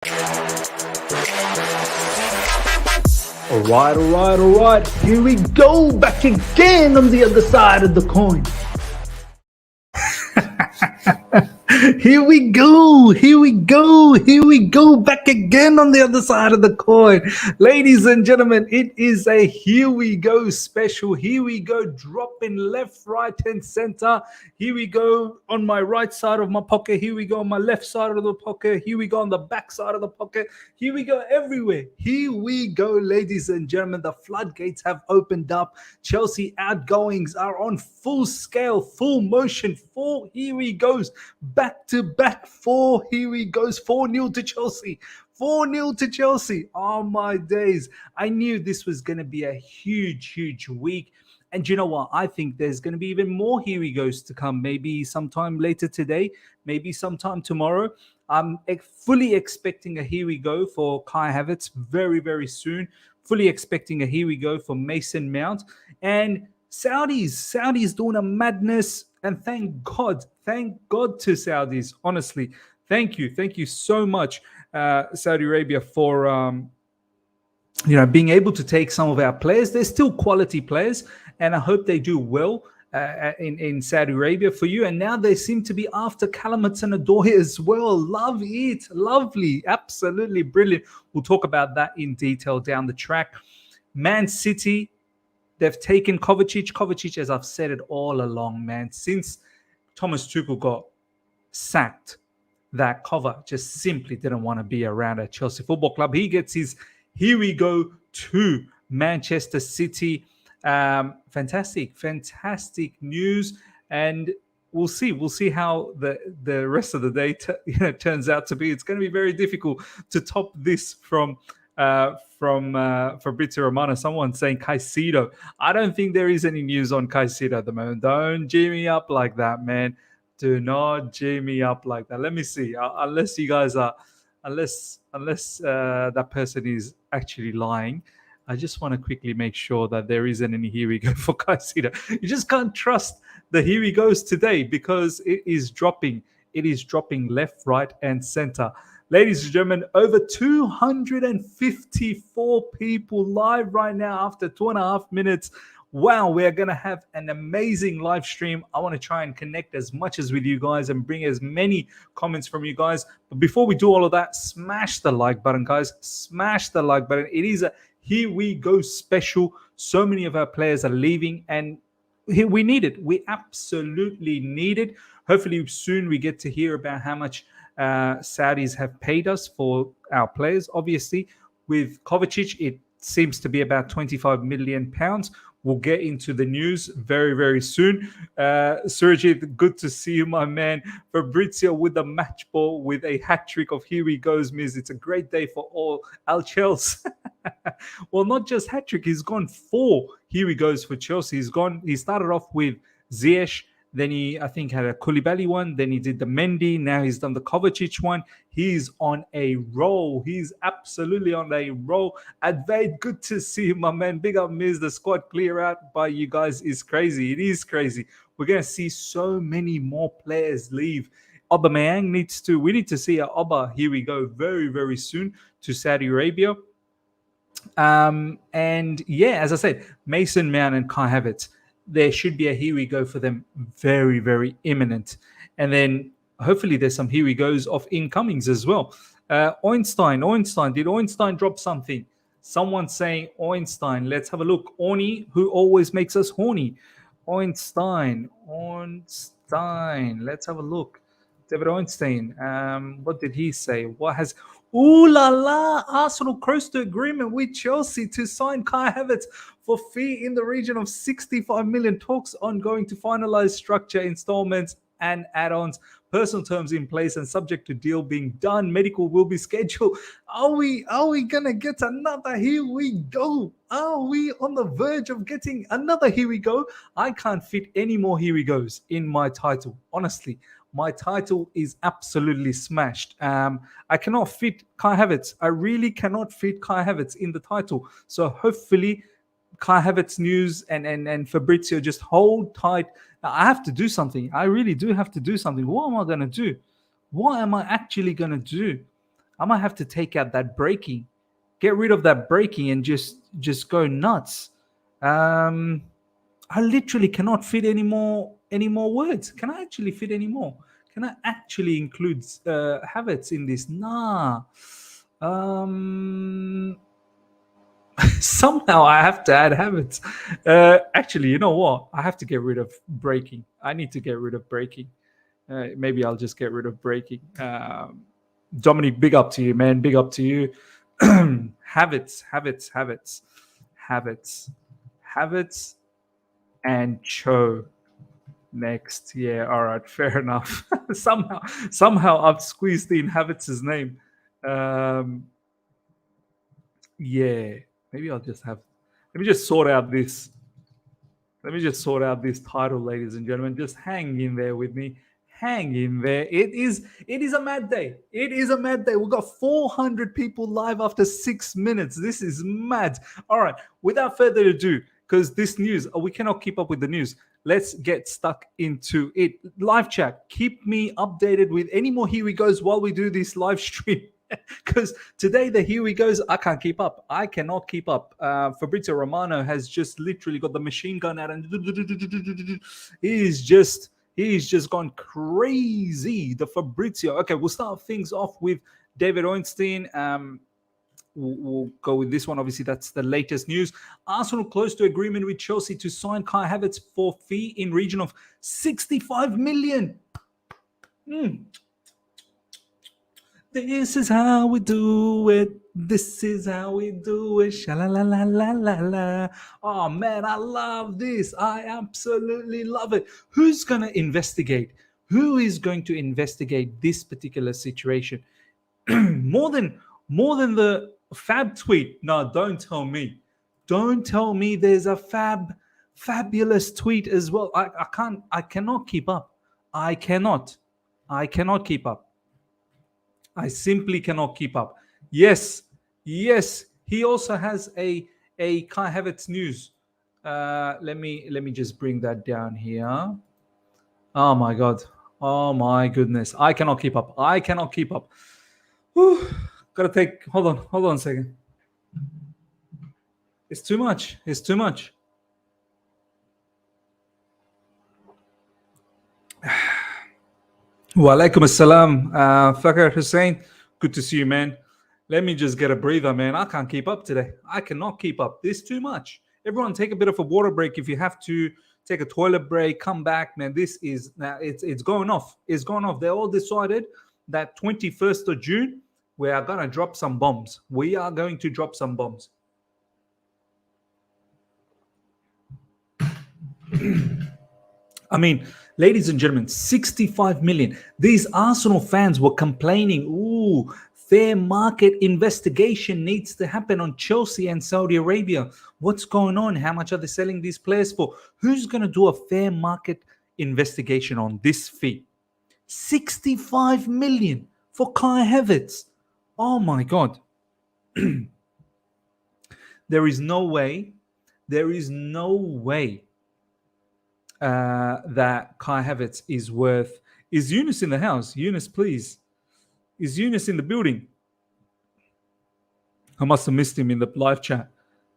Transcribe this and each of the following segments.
All right. Here we go, back again on the other side of the coin. Here we go, back again on the other side of the coin. Ladies and gentlemen, it is a Here We Go special. Here we go, dropping left, right, and center. Here we go on my right side of my pocket. Here we go on my left side of the pocket. Here we go on the back side of the pocket. Here we go everywhere. Here we go, ladies and gentlemen. The floodgates have opened up. Chelsea outgoings are on full scale, full motion. 4 Here we goes. Back to back 4 Here we goes. 4-0 to Chelsea. 4-0 to Chelsea. Oh my days. I knew this was going to be a huge week. And you know what? I think there's going to be even more Here we goes to come. Maybe sometime later today, maybe sometime tomorrow. I'm fully expecting a Here we go for Kai Havertz very soon. Fully expecting a Here we go for Mason Mount. And Saudis doing a madness. And thank God to Saudis. Honestly, thank you so much, Saudi Arabia, for being able to take some of our players. They're still quality players, and I hope they do well in Saudi Arabia for you. And now they seem to be after Hudson-Odoi as well. Love it, lovely, absolutely brilliant. We'll talk about that in detail down the track. Man City. They've taken Kovacic. Kovacic, as I've said it all along, man, since Thomas Tuchel got sacked, that Kova just simply didn't want to be around at Chelsea Football Club. He gets his Here we go to Manchester City. Fantastic news. And we'll see how the rest of the day turns out to be. It's going to be very difficult to top this from Fabrizio Romano. Someone saying Caicedo. I don't think there is any news on Caicedo at the moment. Don't G me up like that, man. Do not G me up like that. Let me see. Unless you guys are, unless that person is actually lying. I just want to quickly make sure that there isn't any Here we go for Caicedo. You just can't trust the Here we goes today because it is dropping. It is dropping left, right, and center. Ladies and gentlemen, over 254 people live right now after 2.5 minutes. Wow, we're going to have an amazing live stream. I want to try and connect as much as with you guys and bring as many comments from you guys. But before we do all of that, smash the like button, guys. Smash the like button. It is a Here we go special. So many of our players are leaving and we need it. We absolutely need it. Hopefully soon we get to hear about how much Saudis have paid us for our players. Obviously, with Kovacic, it seems to be about £25 million. We'll get into the news very soon. Surjit, good to see you, my man. Fabrizio with the match ball with a hat trick of Here we goes, Miz. It's a great day for all Al Chelsea. Well, not just hat trick. He's gone 4 Here we goes for Chelsea. He started off with Ziyech. Then he, I think, had a Koulibaly one. Then he did the Mendy. Now he's done the Kovacic one. He's on a roll. He's absolutely on a roll. Advait, good to see you, my man. Big up, Miz. The squad clear out by you guys is crazy. It is crazy. We're going to see so many more players leave. Aubameyang we need to see a Oba, Here we go, very soon to Saudi Arabia. And yeah, as I said, Mason Mount and Kai Havertz. There should be a Here we go for them very imminent. And then hopefully there's some Here we goes of incomings as well. Ornstein. Did Ornstein drop something? Someone saying Ornstein. Let's have a look. Orny, who always makes us horny. Ornstein. Let's have a look. David Ornstein. What did he say? What has... Ooh la la! Arsenal close to agreement with Chelsea to sign Kai Havertz for fee in the region of 65 million. Talks ongoing to finalize structure, installments, and add-ons. Personal terms in place and subject to deal being done. Medical will be scheduled. Are we gonna get another Here we go? Are we on the verge of getting another Here we go? I can't fit any more Here we goes in my title, honestly. My title is absolutely smashed. I cannot fit Kai Havertz. I really cannot fit Kai Havertz in the title. So hopefully Kai Havertz news and Fabrizio just hold tight. Now, I have to do something. I really do have to do something. What am I going to do? What am I actually going to do? I might have to take out that braking, get rid of that braking, and just go nuts. I literally cannot fit any more words. Can I actually fit any more? Can I actually include Havertz in this? Nah. Somehow I have to add Havertz. Actually, you know what? I have to get rid of braking. I need to get rid of braking. Maybe I'll just get rid of braking. Dominic, big up to you, man. Big up to you. Havertz, and Cho next. Yeah, all right, fair enough. somehow I've squeezed in Havertz's name. Yeah, maybe I'll just have. Let me just sort out this. Let me just sort out this title, ladies and gentlemen. Just hang in there with me. Hang in there. It is a mad day. It is a mad day. We've got 400 people live after 6 minutes. This is mad. All right. Without further ado, because this news, we cannot keep up with the news. Let's get stuck into it. Live chat, keep me updated with any more Here We Goes while we do this live stream. Because today the Here We Goes, I can't keep up. I cannot keep up. Fabrizio Romano has just literally got the machine gun out and he's just gone crazy. The Fabrizio. Okay, we'll start things off with David Ornstein. We'll go with this one. Obviously, that's the latest news. Arsenal close to agreement with Chelsea to sign Kai Havertz for fee in region of 65 million. This is how we do it. This is how we do it. Sha-la-la-la-la-la-la. Oh, man, I love this. I absolutely love it. Who's going to investigate? Who is going to investigate this particular situation? more than the Fab tweet. No, don't tell me. Don't tell me there's a fabulous tweet as well. I cannot keep up. I cannot keep up. I simply cannot keep up. Yes. He also has a Kai Havertz news. Let me just bring that down here. Oh my god. Oh my goodness. I cannot keep up. Whew. Gotta take. Hold on a second. It's too much. Wa alaikum assalam, Fakir Hussein. Good to see you, man. Let me just get a breather, man. I can't keep up today. I cannot keep up. This is too much. Everyone take a bit of a water break if you have to. Take a toilet break. Come back, man. This is now. It's going off. It's going off. They all decided that 21st of June we are gonna drop some bombs. We are going to drop some bombs. I mean, ladies and gentlemen, 65 million. These Arsenal fans were complaining, ooh, fair market investigation needs to happen on Chelsea and Saudi Arabia. What's going on? How much are they selling these players for? Who's going to do a fair market investigation on this fee? 65 million for Kai Havertz. Oh my God. There is no way that Kai Havertz is worth. Is Eunice in the house? Eunice, please. Is Eunice in the building? I must have missed him in the live chat.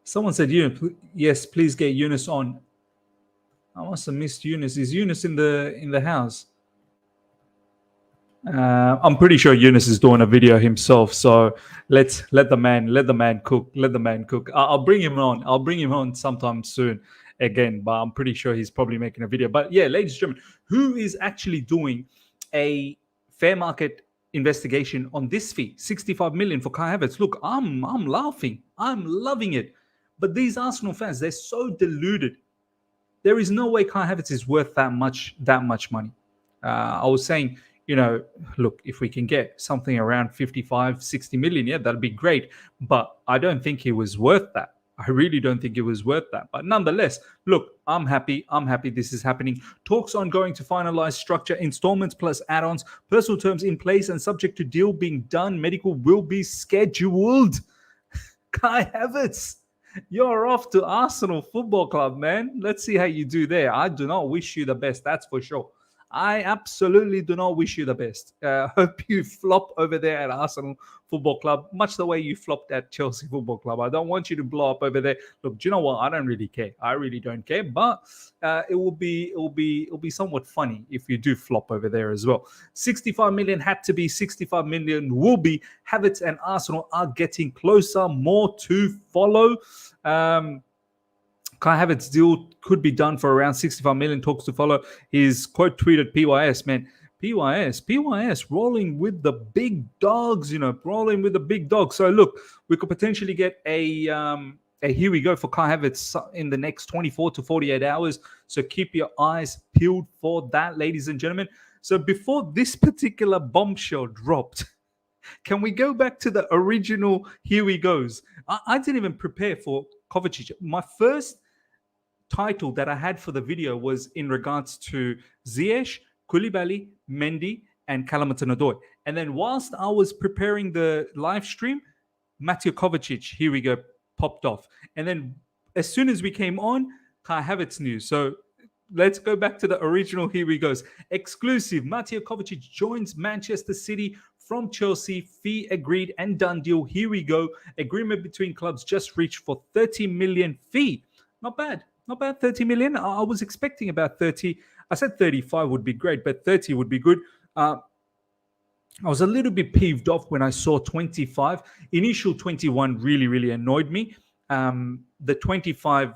Someone said, yes, please get Eunice on. I must have missed Eunice. Is Eunice in the house? I'm pretty sure Eunice is doing a video himself. So let the man cook. I'll bring him on. I'll bring him on sometime soon again, but I'm pretty sure he's probably making a video. But yeah, ladies and gentlemen, who is actually doing a fair market investigation on this fee? 65 million for Kai Havertz. Look, I'm laughing. I'm loving it. But these Arsenal fans, they're so deluded. There is no way Kai Havertz is worth that much money. I was saying, look, if we can get something around 55, 60 million, yeah, that'd be great. But I don't think he was worth that. I really don't think it was worth that. But nonetheless, look, I'm happy this is happening. Talks ongoing to finalize structure, installments plus add-ons, personal terms in place and subject to deal being done. Medical will be scheduled. Kai Havertz, you're off to Arsenal Football Club, man. Let's see how you do there. I do not wish you the best, that's for sure. I absolutely do not wish you the best. Hope you flop over there at Arsenal Football Club, much the way you flopped at Chelsea Football Club. I don't want you to blow up over there. Look, do you know what? I don't really care. I really don't care. But it'll be somewhat funny if you do flop over there as well. 65 million had to be, 65 million will be. Havertz and Arsenal are getting closer. More to follow. Kai Havertz deal could be done for around 65 million. Talks to follow. His quote tweeted PYS, man. PYS, rolling with the big dogs, rolling with the big dogs. So look, we could potentially get a here we go for Kai Havertz in the next 24 to 48 hours. So keep your eyes peeled for that, ladies and gentlemen. So before this particular bombshell dropped, can we go back to the original here we goes? I didn't even prepare for Kovacic. My first title that I had for the video was in regards to Ziyech, Koulibaly, Mendy, and Hudson-Odoi. And then whilst I was preparing the live stream, Mateo Kovacic, here we go, popped off. And then as soon as we came on, Kai Havertz news. So let's go back to the original. Here we goes. Exclusive. Mateo Kovacic joins Manchester City from Chelsea. Fee agreed and done deal. Here we go. Agreement between clubs just reached for 30 million fee. Not bad. Not bad, 30 million. I was expecting about 30. I said 35 would be great, but 30 would be good. I was a little bit peeved off when I saw 25. Initial 21 really, really annoyed me. The 25,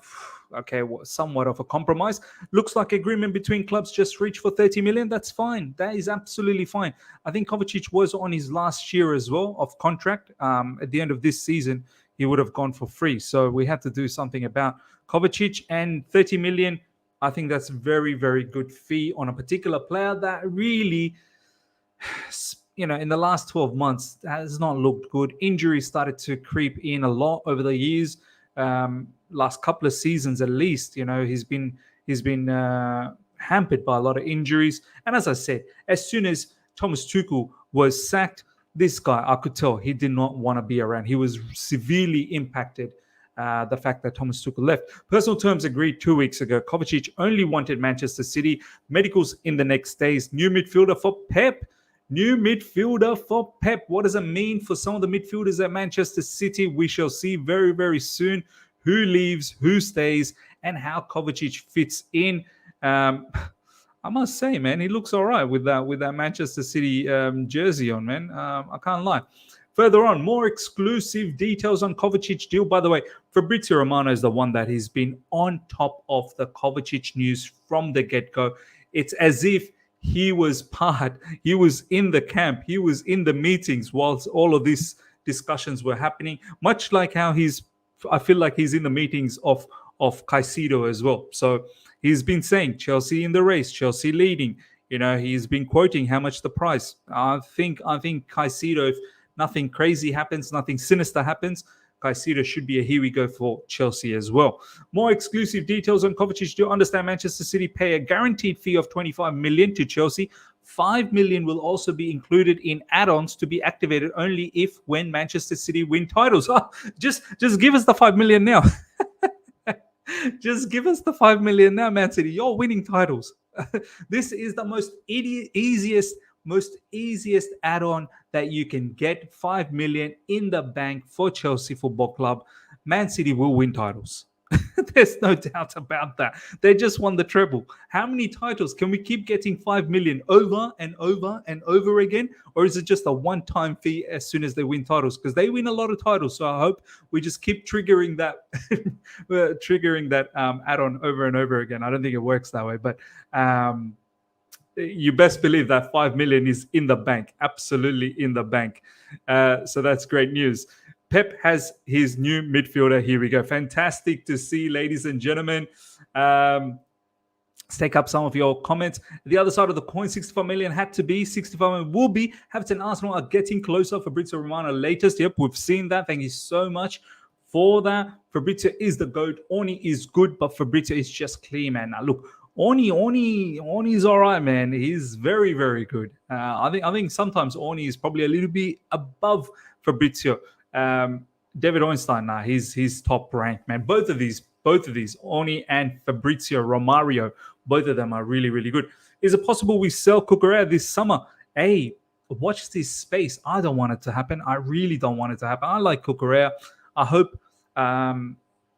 okay, was somewhat of a compromise. Looks like agreement between clubs just reached for 30 million. That's fine. That is absolutely fine. I think Kovacic was on his last year as well of contract. At the end of this season, he would have gone for free. So we had to do something about Kovacic, and 30 million. I think that's very, very good fee on a particular player that really, in the last 12 months has not looked good. Injuries started to creep in a lot over the years. Last couple of seasons at least, he's been hampered by a lot of injuries. And as I said, as soon as Thomas Tuchel was sacked, this guy, I could tell he did not want to be around. He was severely impacted. The fact that Thomas Tuchel left. Personal terms agreed 2 weeks ago. Kovacic only wanted Manchester City. Medicals in the next days. New midfielder for Pep. What does it mean for some of the midfielders at Manchester City? We shall see very, very soon who leaves, who stays, and how Kovacic fits in. I must say, man, he looks all right with that Manchester City jersey on, man. I can't lie. Further on, more exclusive details on Kovacic deal. By the way, Fabrizio Romano is the one that has been on top of the Kovacic news from the get-go. It's as if he was in the camp, he was in the meetings whilst all of these discussions were happening, much like how I feel like he's in the meetings of Caicedo as well. So he's been saying Chelsea in the race, Chelsea leading. He's been quoting how much the price. I think Caicedo, if nothing crazy happens, nothing sinister happens, Caicedo should be a here we go for Chelsea as well. More exclusive details on Kovacic. Do you understand Manchester City pay a guaranteed fee of 25 million to Chelsea? 5 million will also be included in add-ons to be activated only if when Manchester City win titles. Just give us the 5 million now. Just give us the 5 million now, Man City. You're winning titles. This is the most easiest add-on that you can get. 5 million in the bank for Chelsea Football Club. Man City will win titles. There's no doubt about that. They just won the treble. How many titles can we keep getting 5 million over and over and over again? Or is it just a one-time fee as soon as they win titles? Because they win a lot of titles. So I hope we just keep triggering that add-on over and over again. I don't think it works that way. But you best believe that 5 million is in the bank. Absolutely in the bank. So that's great news. Pep has his new midfielder. Here we go. Fantastic to see, ladies and gentlemen. Let's take up some of your comments. The other side of the coin, 65 million had to be, 65 million will be. Havertz and Arsenal are getting closer. Fabrizio Romano latest. Yep, we've seen that. Thank you so much for that. Fabrizio is the GOAT. Oni is good, but Fabrizio is just clean, man. Now, look, Oni is all right, man. He's very, very good. I think sometimes Oni is probably a little bit above Fabrizio. David Ornstein, he's top ranked, man. Both of these, Oni and Fabrizio Romario, both of them are really, really good. Is it possible we sell Cucurella this summer? Hey, watch this space. I don't want it to happen. I really don't want it to happen. I like Cucurella. I hope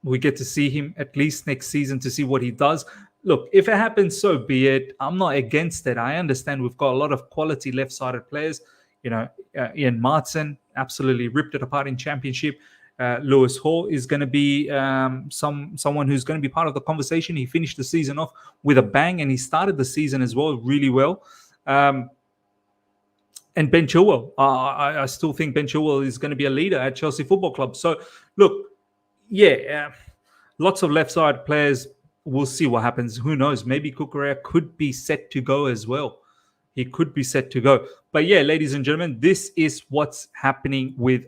we get to see him at least next season to see what he does. Look, if it happens, so be it. I'm not against it. I understand we've got a lot of quality left-sided players. Ian Martin absolutely ripped it apart in Championship. Lewis Hall is going to be someone who's going to be part of the conversation. He finished the season off with a bang, and he started the season as well really well. And Ben Chilwell, I still think Ben Chilwell is going to be a leader at Chelsea Football Club. So, look, lots of left-side players. We'll see what happens. Who knows? Maybe Cucurella could be set to go as well. He could be set to go. But yeah, ladies and gentlemen, this is what's happening with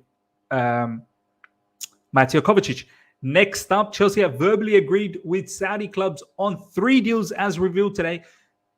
Mateo Kovacic. Next up, Chelsea have verbally agreed with Saudi clubs on 3 deals as revealed today.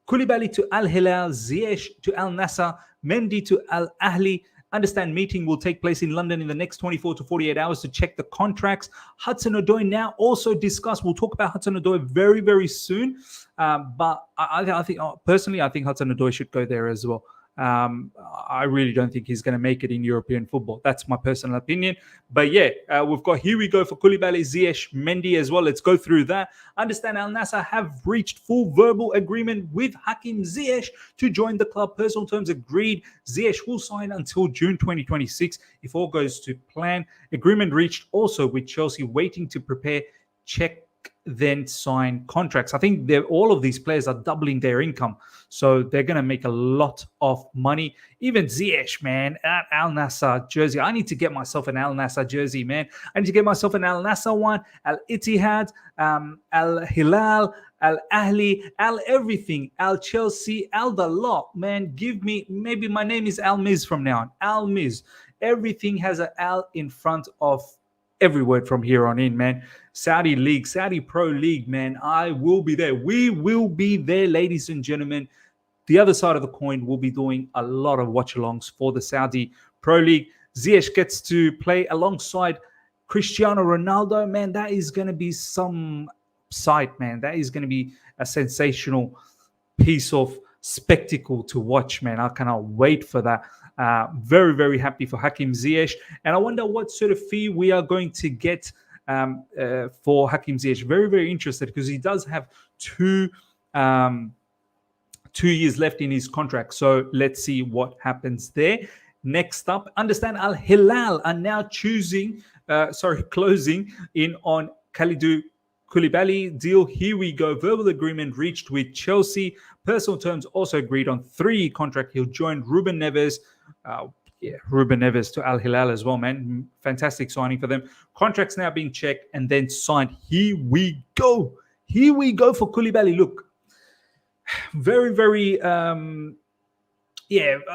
Koulibaly to Al Hilal, Ziyech to Al Nassr, Mendy to Al Ahli. Understand meeting will take place in London in the next 24 to 48 hours to check the contracts. Hudson-Odoi now also discussed. We'll talk about Hudson-Odoi very, very soon. But I think, personally, I think Hudson-Odoi should go there as well. I really don't think he's going to make it in European football. That's my personal opinion. But yeah, we've got, here we go for Koulibaly, Ziyech, Mendy as well. Let's go through that. Understand Al Nassr have reached full verbal agreement with Hakim Ziyech to join the club. Personal terms agreed. Ziyech will sign until June 2026 if all goes to plan. Agreement reached also with Chelsea waiting to prepare check then sign contracts. I think all of these players are doubling their income, so they're going to make a lot of money. Even Ziyech, man, at Al Nassr jersey. I need to get myself an Al Nassr jersey, man. I need to get myself an Al Nassr one, Al Ittihad, Al Hilal, Al Ahli, Al everything, Al Chelsea, Al the lot, man. Give me, maybe my name is Al Miz from now on. Al Miz. Everything has an Al in front of every word from here on in, man. Saudi League, Saudi Pro League, man. I will be there. We will be there, ladies and gentlemen. The other side of the coin, will be doing a lot of watch-alongs for the Saudi Pro League. Ziyech gets to play alongside Cristiano Ronaldo. Man, that is going to be some sight, man. That is going to be a sensational piece of spectacle to watch, man. I cannot wait for that. Very, very happy for Hakim Ziyech. And I wonder what sort of fee we are going to get for Hakim Ziyech. Very, very interested, because he does have 2 years left in his contract. So let's see what happens there. Next up, understand Al Hilal are now closing in on Kalidou Koulibaly deal. Here we go. Verbal agreement reached with Chelsea. Personal terms also agreed on 3-year contract. He'll join Ruben Neves. Ruben Neves to Al Hilal as well, man. Fantastic signing for them. Contracts now being checked and then signed. Here we go. Here we go for Koulibaly. Look, very, very, a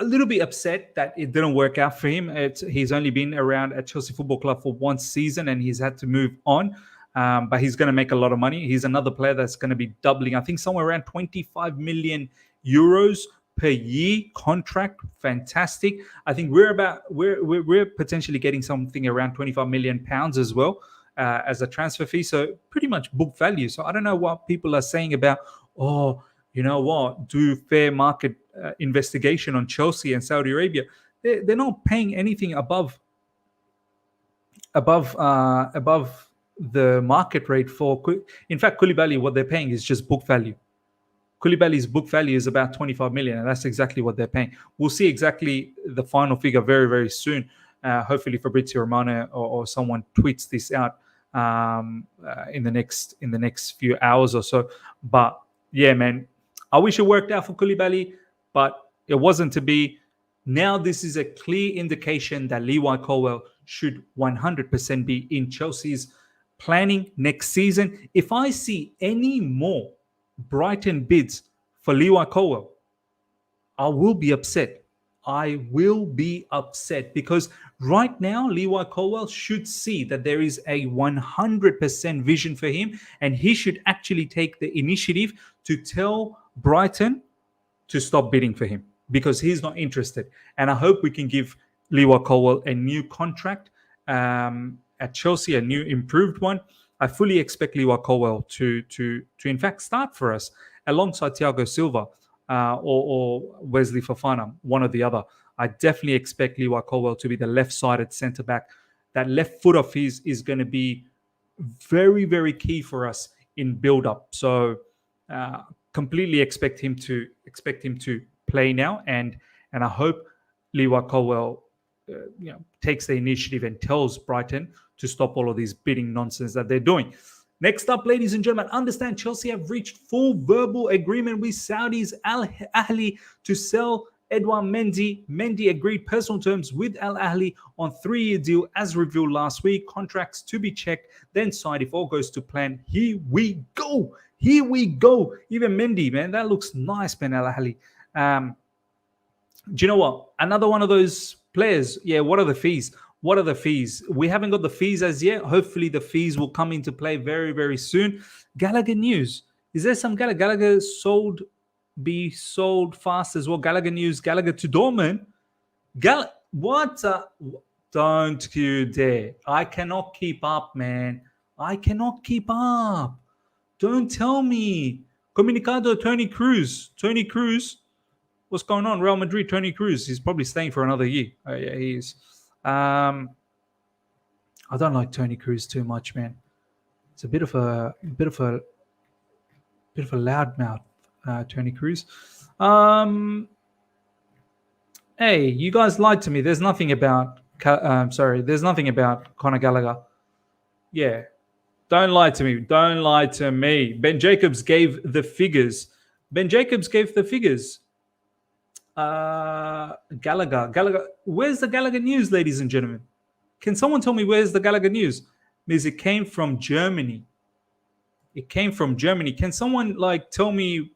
little bit upset that it didn't work out for him. He's only been around at Chelsea Football Club for 1 season and he's had to move on. But he's going to make a lot of money. He's another player that's going to be doubling, I think somewhere around 25 million euros per year contract. Fantastic. I think we're potentially getting something around 25 million pounds as well as a transfer fee. So pretty much book value. So I don't know what people are saying about, oh, you know what, do fair market investigation on Chelsea and Saudi Arabia. They're not paying anything above the market rate for. In fact, Koulibaly, what they're paying is just book value. Koulibaly's book value is about 25 million, and that's exactly what they're paying. We'll see exactly the final figure very, very soon. Hopefully, Fabrizio Romano or someone tweets this out in the next few hours or so. But yeah, man, I wish it worked out for Koulibaly, but it wasn't to be. Now this is a clear indication that Levi Colwill should 100% be in Chelsea's planning next season. If I see any more Brighton bids for Levi Colwill, I will be upset. I will be upset because right now Levi Colwill should see that there is a 100% vision for him, and he should actually take the initiative to tell Brighton to stop bidding for him because he's not interested. And I hope we can give Levi Colwill a new contract at Chelsea, a new improved one. I fully expect Levi Colwill to in fact start for us alongside Thiago Silva. or Wesley Fofana, one or the other. I definitely expect Levi Colwill to be the left-sided centre back. That left foot of his is going to be very, very key for us in build-up. So completely expect him to play now, and I hope Levi Colwill takes the initiative and tells Brighton to stop all of these bidding nonsense that they're doing. Next up, ladies and gentlemen, understand Chelsea have reached full verbal agreement with Saudi's Ahli to sell Edouard Mendy. Mendy agreed personal terms with Al Ahli on 3-year deal as revealed last week. Contracts to be checked, then signed if all goes to plan. Here we go. Here we go. Even Mendy, man, that looks nice, man, Al Ahli. Do you know what? Another one of those players. Yeah, what are the fees? What are the fees? We haven't got the fees as yet. Hopefully the fees will come into play very, very soon. Gallagher news. Is there some Gallagher be sold fast as well? Gallagher news. Gallagher to Dortmund. What? Don't you dare. I cannot keep up, man. I cannot keep up. Don't tell me. Comunicado Tony Cruz. Tony Cruz. What's going on? Real Madrid, Tony Cruz. He's probably staying for another year. Oh, yeah, he is. I don't like Tony Cruz too much, man. It's a bit of a loudmouth, Tony Cruz. Hey, you guys lied to me. There's nothing about. There's nothing about Conor Gallagher. Yeah, don't lie to me. Don't lie to me. Ben Jacobs gave the figures. Gallagher. Where's the Gallagher news, ladies and gentlemen? Can someone tell me where's the Gallagher news? Because it came from Germany. Can someone tell me?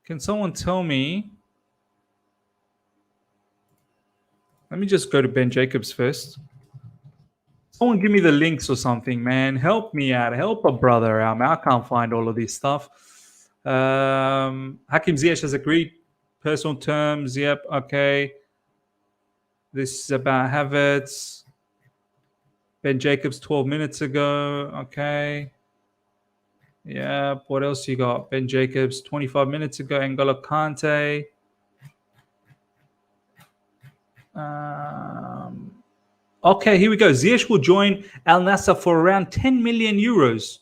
Can someone tell me? Let me just go to Ben Jacobs first. Someone give me the links or something, man. Help me out. Help a brother out, man. I can't find all of this stuff. Hakim Ziyech has agreed. Personal terms. Yep. Okay. This is about Havertz. Ben Jacobs 12 minutes ago. Okay. Yeah. What else you got? Ben Jacobs 25 minutes ago. N'Golo Kante. Okay, here we go. Ziyech will join Al Nassr for around 10 million euros.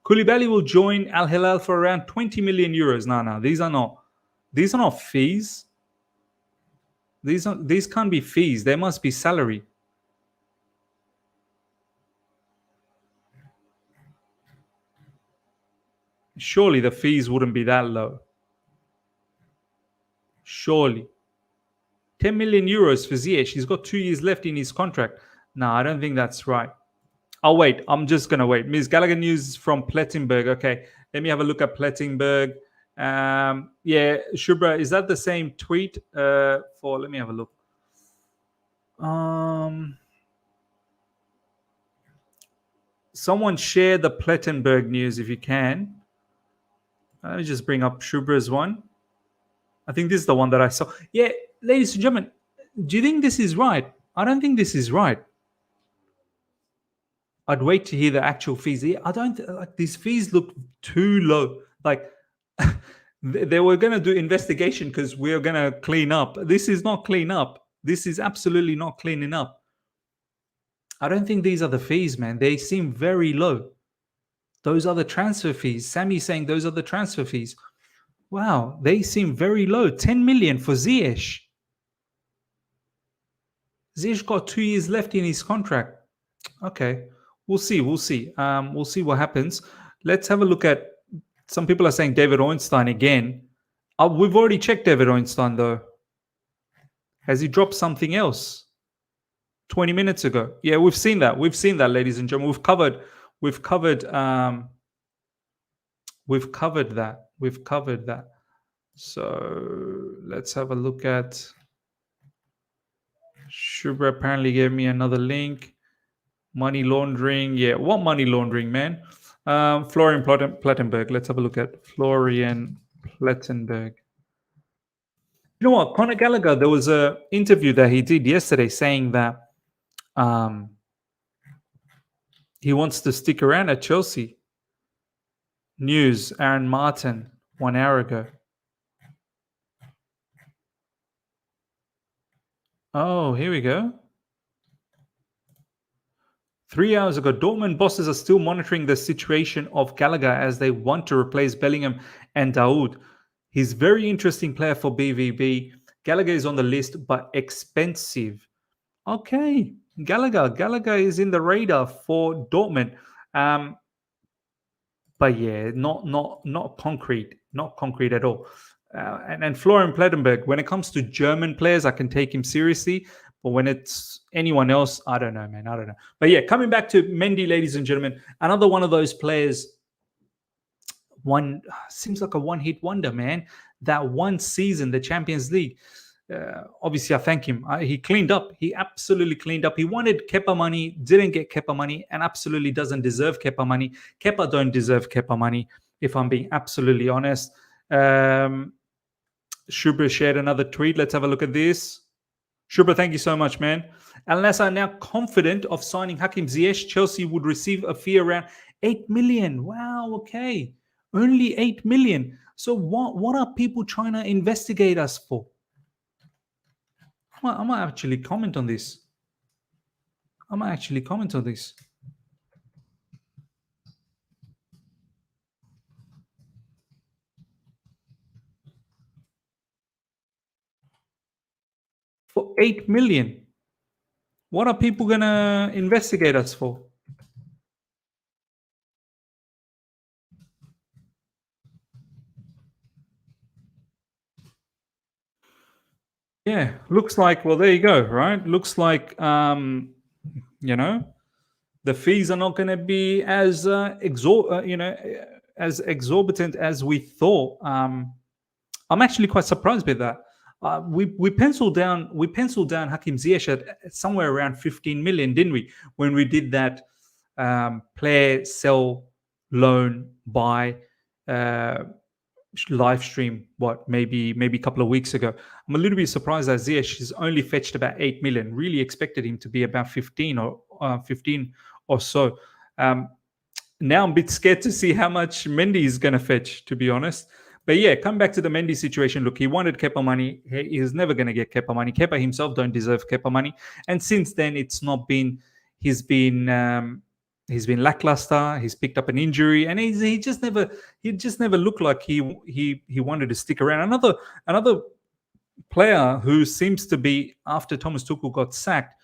Koulibaly will join Al Hilal for around 20 million euros. No, these are not fees. These can't be fees. They must be salary. Surely the fees wouldn't be that low. Surely. 10 million euros for Ziyech. He's got 2 years left in his contract. No, I don't think that's right. I'll wait. I'm just going to wait. Ms. Gallagher news from Plettenberg. Okay, let me have a look at Plettenberg. Yeah, Shubra, is that the same tweet? Let me have a look. Someone share the Plettenberg news if you can. Let me just bring up Shubra's one. I think this is the one that I saw. Yeah, ladies and gentlemen, do you think this is right? I don't think this is right. I'd wait to hear the actual fees. I don't like these fees look too low. Like they were going to do investigation because we're going to clean up. This is not clean up. This is absolutely not cleaning up. I don't think these are the fees, man. They seem very low. Those are the transfer fees. Sammy's saying those are the transfer fees. Wow, they seem very low. 10 million for Ziyech. Ziyech got 2 years left in his contract. Okay, we'll see. We'll see what happens. Let's have a look at. Some people are saying David Ornstein again. We've already checked David Ornstein though. Has he dropped something else? 20 minutes ago. Yeah, we've seen that. We've seen that, ladies and gentlemen. We've covered that. So let's have a look at. Shubra apparently gave me another link. Money laundering. Yeah, what money laundering, man? Florian Plettenberg. Let's have a look at Florian Plettenberg. You know what? Conor Gallagher, there was an interview that he did yesterday saying that he wants to stick around at Chelsea. News, Aaron Martin. 1 hour ago. Oh, here we go. 3 hours ago, Dortmund bosses are still monitoring the situation of Gallagher as they want to replace Bellingham and Daoud. He's a very interesting player for BVB. Gallagher is on the list, but expensive. Okay, Gallagher is in the radar for Dortmund. But yeah, not concrete at all. And Florian Plettenberg, when it comes to German players, I can take him seriously. But when it's anyone else, I don't know, man. I don't know. But yeah, coming back to Mendy, ladies and gentlemen, another one of those players. One seems like a one-hit wonder, man. That one season, the Champions League. Obviously, I thank him. He cleaned up. He absolutely cleaned up. He wanted Kepa money, didn't get Kepa money, and absolutely doesn't deserve Kepa money. Kepa don't deserve Kepa money, if I'm being absolutely honest. Shubra shared another tweet. Let's have a look at this. Shubra, thank you so much, man. Unless I'm now confident of signing Hakim Ziyech, Chelsea would receive a fee around 8 million. Wow, okay. Only 8 million. So what are people trying to investigate us for? I might actually comment on this. For 8 million. What are people going to investigate us for? Yeah, looks like, well, there you go, right? Looks like, the fees are not going to be as as exorbitant as we thought. I'm actually quite surprised by that. We penciled down Hakim Ziyech at somewhere around 15 million, didn't we? When we did that player sell loan buy live stream, maybe a couple of weeks ago. I'm a little bit surprised that Ziyech has only fetched about 8 million. Really expected him to be about 15 or so. Now I'm a bit scared to see how much Mendy is going to fetch, to be honest. But yeah, come back to the Mendy situation. Look, he wanted Kepa money. He's never going to get Kepa money. Kepa himself don't deserve Kepa money. And since then, it's not been. He's been lackluster. He's picked up an injury, and he just never looked like he wanted to stick around. Another player who seems to be, after Thomas Tuchel got sacked,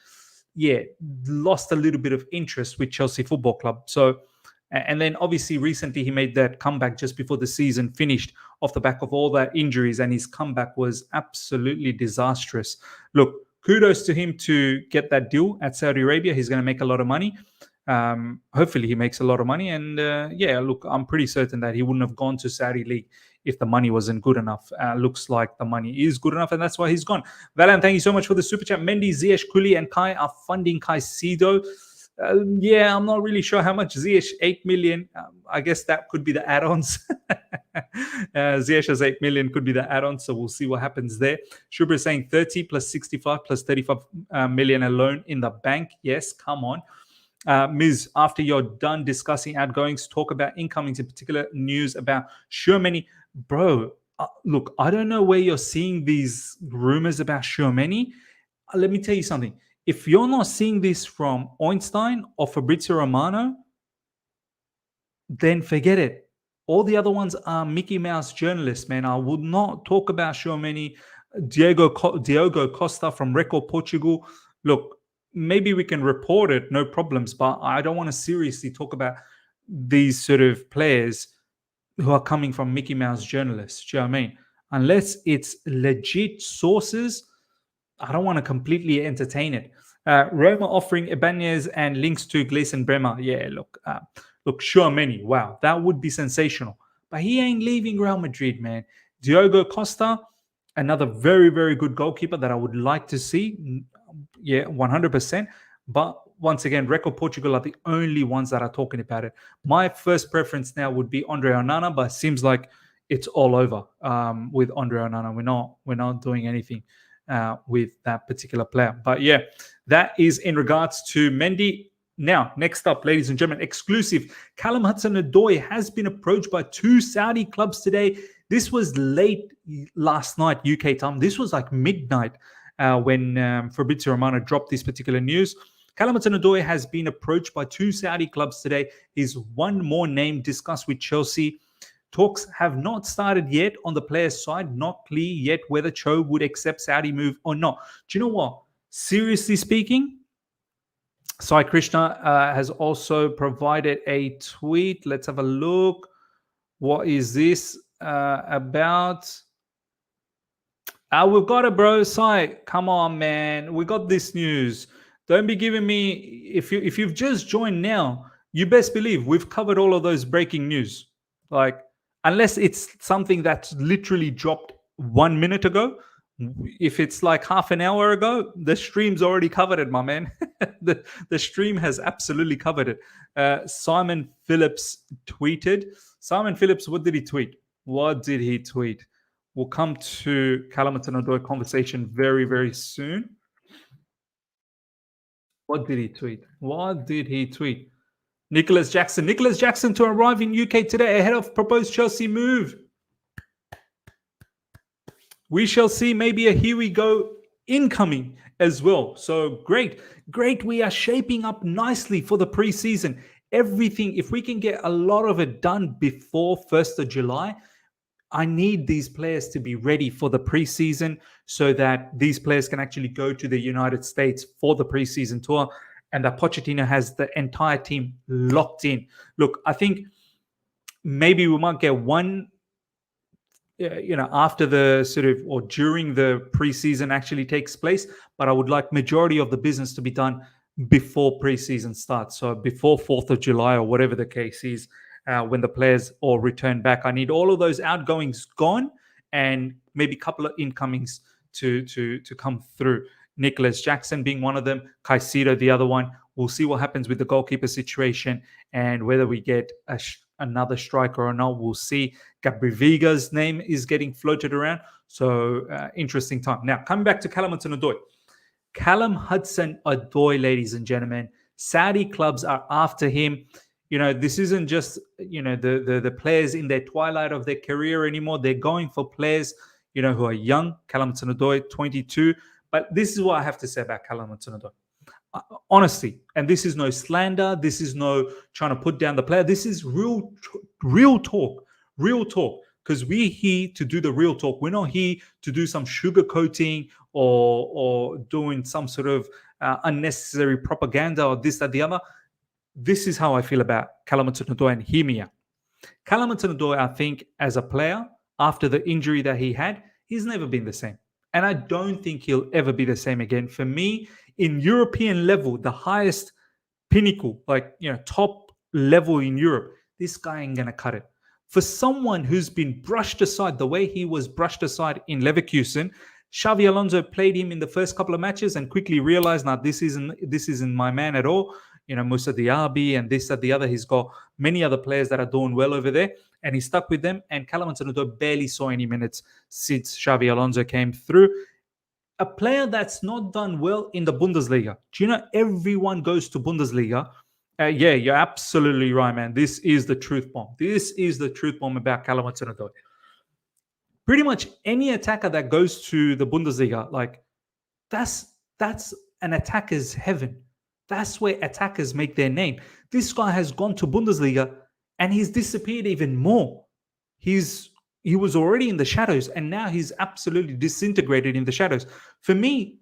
lost a little bit of interest with Chelsea Football Club. So. And then obviously recently he made that comeback just before the season finished off the back of all that injuries, and his comeback was absolutely disastrous. Look, kudos to him to get that deal at Saudi Arabia. He's going to make a lot of money. Hopefully he makes a lot of money. And look, I'm pretty certain that he wouldn't have gone to Saudi League if the money wasn't good enough. Looks like the money is good enough, and that's why he's gone. Valan, thank you so much for the super chat. Mendy, Ziyech, Kuli, and Kai are funding Caicedo. I'm not really sure how much Ziyech, 8 million. I guess that could be the add-ons. Ziyech has 8 million, could be the add-ons. So we'll see what happens there. Shubra is saying 30 plus 65 plus 35 million alone in the bank. Yes, come on. Ms., after you're done discussing outgoings, talk about incomings, in particular news about Tchouaméni. Bro, look, I don't know where you're seeing these rumors about Tchouaméni. Let me tell you something. If you're not seeing this from Einstein or Fabrizio Romano, then forget it. All the other ones are Mickey Mouse journalists, man. I would not talk about Tchouaméni. Diogo Costa from Record Portugal. Look, maybe we can report it, no problems, but I don't want to seriously talk about these sort of players who are coming from Mickey Mouse journalists. Do you know what I mean? Unless it's legit sources, I don't want to completely entertain it. Roma offering Ibanez and links to Gleison Bremer. Yeah, look, Tchouaméni. Wow, that would be sensational. But he ain't leaving Real Madrid, man. Diogo Costa, another very, very good goalkeeper that I would like to see. Yeah, 100%. But once again, Record Portugal are the only ones that are talking about it. My first preference now would be Andre Onana, but it seems like it's all over with Andre Onana. We're not doing anything with that particular player. But yeah, that is in regards to Mendy. Now, next up, ladies and gentlemen, exclusive. Callum Hudson-Odoi has been approached by 2 Saudi clubs today. This was late last night, UK time. This was like midnight when Fabrizio Romano dropped this particular news. Callum Hudson-Odoi has been approached by 2 Saudi clubs today. Is one more name discussed with Chelsea. Talks have not started yet on the player's side. Not clear yet whether Cho would accept Saudi move or not. Do you know what? Seriously speaking, Sai Krishna has also provided a tweet. Let's have a look. What is this about? We've got it, bro. Sai, come on, man. We got this news. Don't be giving me. If you've just joined now, you best believe we've covered all of those breaking news. Like, unless it's something that's literally dropped 1 minute ago. If it's like half an hour ago, the stream's already covered it, my man. the stream has absolutely covered it. Simon Phillips tweeted. Simon Phillips, what did he tweet? We'll come to Callum Hudson-Odoi conversation very, very soon. What did he tweet? Nicholas Jackson to arrive in UK today ahead of proposed Chelsea move. We shall see, maybe a here we go incoming as well. So great. We are shaping up nicely for the preseason. Everything, if we can get a lot of it done before 1st of July, I need these players to be ready for the preseason so that these players can actually go to the United States for the preseason tour, and that Pochettino has the entire team locked in. Look, I think maybe we might get one, after the sort of, or during the preseason actually takes place, but I would like majority of the business to be done before preseason starts. So before 4th of July or whatever the case is, when the players all return back. I need all of those outgoings gone and maybe a couple of incomings to come through. Nicholas Jackson being one of them, Caicedo the other one. We'll see what happens with the goalkeeper situation and whether we get another striker or not. We'll see. Gabri Viga's name is getting floated around. So interesting time. Now, coming back to Callum Hudson-Odoi. Callum Hudson-Odoi, ladies and gentlemen, Saudi clubs are after him. This isn't just, the players in their twilight of their career anymore. They're going for players, who are young. Callum Hudson-Odoi, 22. But this is what I have to say about Callum Hudson-Odoi. Honestly, and this is no slander. This is no trying to put down the player. This is real talk. Because we're here to do the real talk. We're not here to do some sugarcoating or doing some sort of unnecessary propaganda or this, that, the other. This is how I feel about Callum Hudson-Odoi, and hear me out. Callum Hudson-Odoi, I think, as a player, after the injury that he had, he's never been the same. And I don't think he'll ever be the same again. For me, in European level, the highest pinnacle, top level in Europe, this guy ain't going to cut it. For someone who's been brushed aside the way he was brushed aside in Leverkusen, Xavi Alonso played him in the first couple of matches and quickly realized, now this isn't my man at all. Moussa Diaby and this, that, the other. He's got many other players that are doing well over there, and he stuck with them. And Callum Hudson-Odoi barely saw any minutes since Xavi Alonso came through. A player that's not done well in the Bundesliga. Do you know everyone goes to Bundesliga? Yeah, you're absolutely right, man. This is the truth bomb. This is the truth bomb about Callum Hudson-Odoi. Pretty much any attacker that goes to the Bundesliga, that's an attacker's heaven. That's where attackers make their name. This guy has gone to Bundesliga and he's disappeared even more. He was already in the shadows and now he's absolutely disintegrated in the shadows. For me,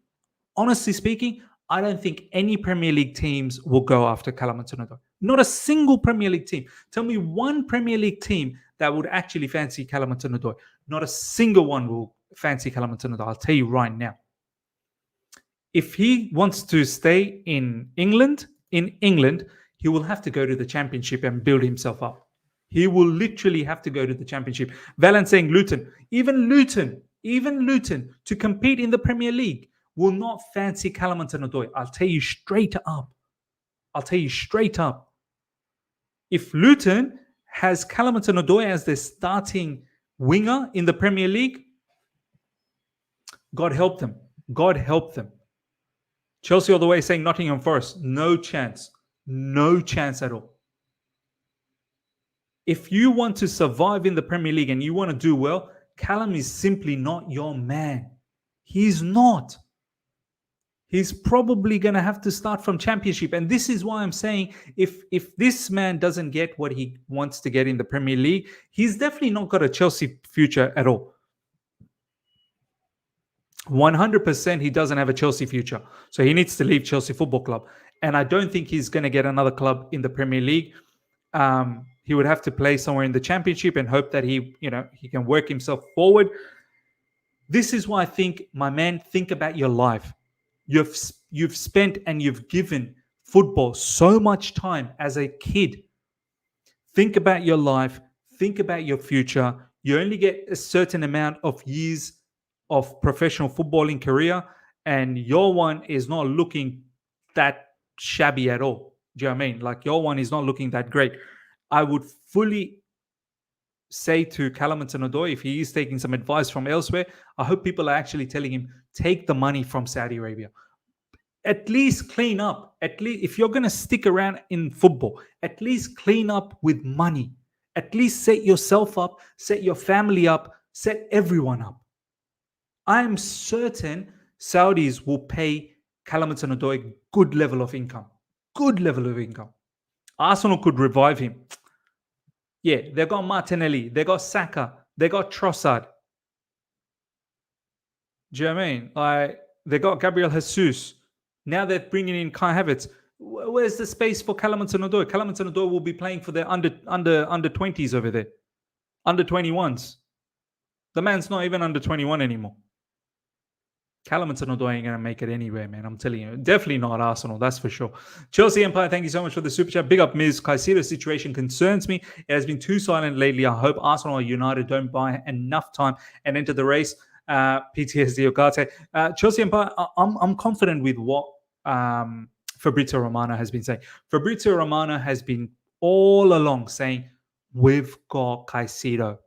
honestly speaking, I don't think any Premier League teams will go after Callum Hudson-Odoi. Not a single Premier League team. Tell me one Premier League team that would actually fancy Callum Hudson-Odoi. Not a single one will fancy Callum Hudson-Odoi. I'll tell you right now. If he wants to stay in England, he will have to go to the Championship and build himself up. He will literally have to go to the Championship. Valan saying Luton, even Luton to compete in the Premier League will not fancy Callum Hudson-Odoi. I'll tell you straight up. If Luton has Callum Hudson-Odoi as their starting winger in the Premier League, God help them. Chelsea all the way saying Nottingham Forest. No chance at all. If you want to survive in the Premier League and you want to do well, Callum is simply not your man. He's not. He's probably going to have to start from Championship. And this is why I'm saying if this man doesn't get what he wants to get in the Premier League, he's definitely not got a Chelsea future at all. 100% he doesn't have a Chelsea future. So he needs to leave Chelsea Football Club. And I don't think he's going to get another club in the Premier League. He would have to play somewhere in the Championship and hope that he can work himself forward. This is why I think, my man, think about your life. You've spent and you've given football so much time as a kid. Think about your life. Think about your future. You only get a certain amount of years of professional footballing career, and your one is not looking that shabby at all. Do you know what I mean? Like, your one is not looking that great. I would fully say to Callum Hudson-Odoi, if he is taking some advice from elsewhere, I hope people are actually telling him, take the money from Saudi Arabia. At least clean up. At least, if you're going to stick around in football, at least clean up with money. At least set yourself up, set your family up, set everyone up. I am certain Saudis will pay Callum Hudson-Odoi good level of income. Good level of income. Arsenal could revive him. Yeah, they got Martinelli, they got Saka, they got Trossard. Do you know what I mean? Like, they got Gabriel Jesus. Now they're bringing in Kai Havertz. Where's the space for Callum Hudson-Odoi? Callum Hudson-Odoi will be playing for the under 20s over there, under 21s. The man's not even under 21 anymore. Callum Hudson-Odoi ain't going to make it anywhere, man. I'm telling you. Definitely not Arsenal, that's for sure. Chelsea Empire, thank you so much for the super chat. Big up, Ms. Caicedo's situation concerns me. It has been too silent lately. I hope Arsenal or United don't buy enough time and enter the race. PTSD Ogate. Chelsea Empire, I'm confident with what Fabrizio Romano has been saying. Fabrizio Romano has been all along saying, we've got Caicedo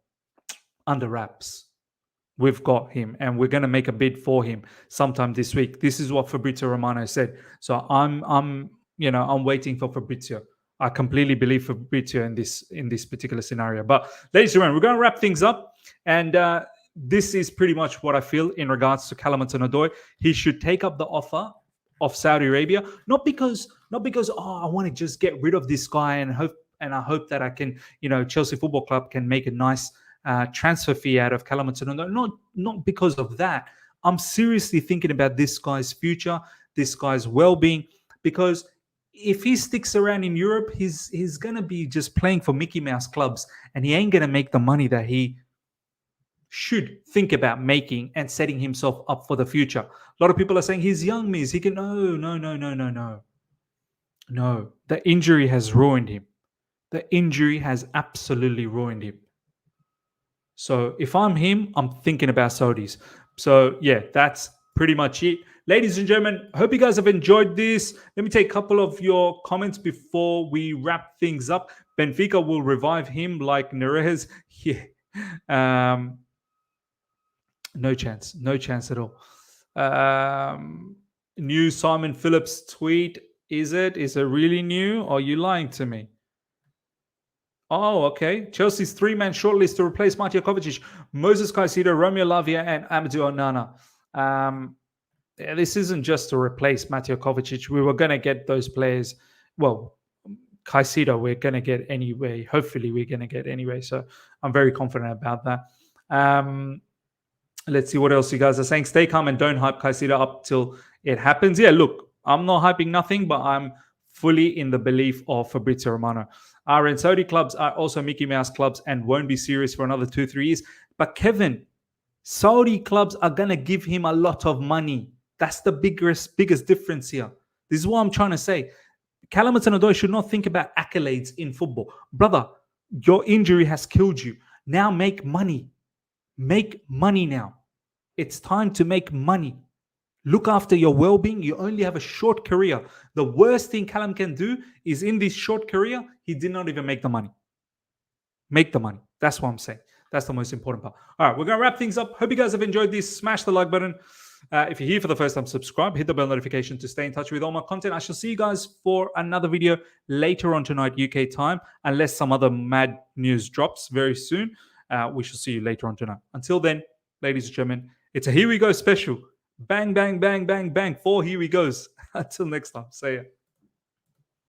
under wraps. We've got him, and we're going to make a bid for him sometime this week. This is what Fabrizio Romano said. So I'm waiting for Fabrizio. I completely believe Fabrizio in this particular scenario. But ladies and gentlemen, we're going to wrap things up, and this is pretty much what I feel in regards to Callum Hudson-Odoi. He should take up the offer of Saudi Arabia, not because I want to just get rid of this guy and I hope that I can, Chelsea Football Club can make a nice transfer fee out of Callum Hudson-Odoi. Not because of that. I'm seriously thinking about this guy's future, this guy's well-being, because if he sticks around in Europe, he's going to be just playing for Mickey Mouse clubs, and he ain't going to make the money that he should think about making and setting himself up for the future. A lot of people are saying he's young, Miz. He can... No. The injury has ruined him. The injury has absolutely ruined him. So if I'm him, I'm thinking about Saudis. So yeah, that's pretty much it. Ladies and gentlemen, I hope you guys have enjoyed this. Let me take a couple of your comments before we wrap things up. Benfica will revive him like Neres. Yeah. No chance at all. New Simon Phillips tweet. Is it really new? Or are you lying to me? Oh, okay. Chelsea's three-man shortlist to replace Mateo Kovacic, Moses Caicedo, Romeo Lavia, and Amadou Onana. This isn't just to replace Mateo Kovacic. We were going to get those players. Well, Caicedo we're going to get anyway. Hopefully we're going to get anyway. So I'm very confident about that. Let's see what else you guys are saying. Stay calm and don't hype Caicedo up till it happens. Yeah, look, I'm not hyping nothing, but I'm fully in the belief of Fabrizio Romano. And Saudi clubs are also Mickey Mouse clubs and won't be serious for another 2-3 years. But Kevin, Saudi clubs are going to give him a lot of money. That's the biggest difference here. This is what I'm trying to say. Callum Hudson-Odoi should not think about accolades in football. Brother, your injury has killed you. Now make money. Make money now. It's time to make money. Look after your well-being. You only have a short career. The worst thing Callum can do is in this short career, he did not even make the money. Make the money. That's what I'm saying. That's the most important part. All right, we're going to wrap things up. Hope you guys have enjoyed this. Smash the like button. If you're here for the first time, subscribe, hit the bell notification to stay in touch with all my content. I shall see you guys for another video later on tonight, UK time, unless some other mad news drops very soon. We shall see you later on tonight. Until then, ladies and gentlemen, it's a Here We Go special. Bang, bang, bang, bang, bang. 4 Here We Goes. Until next time, see ya.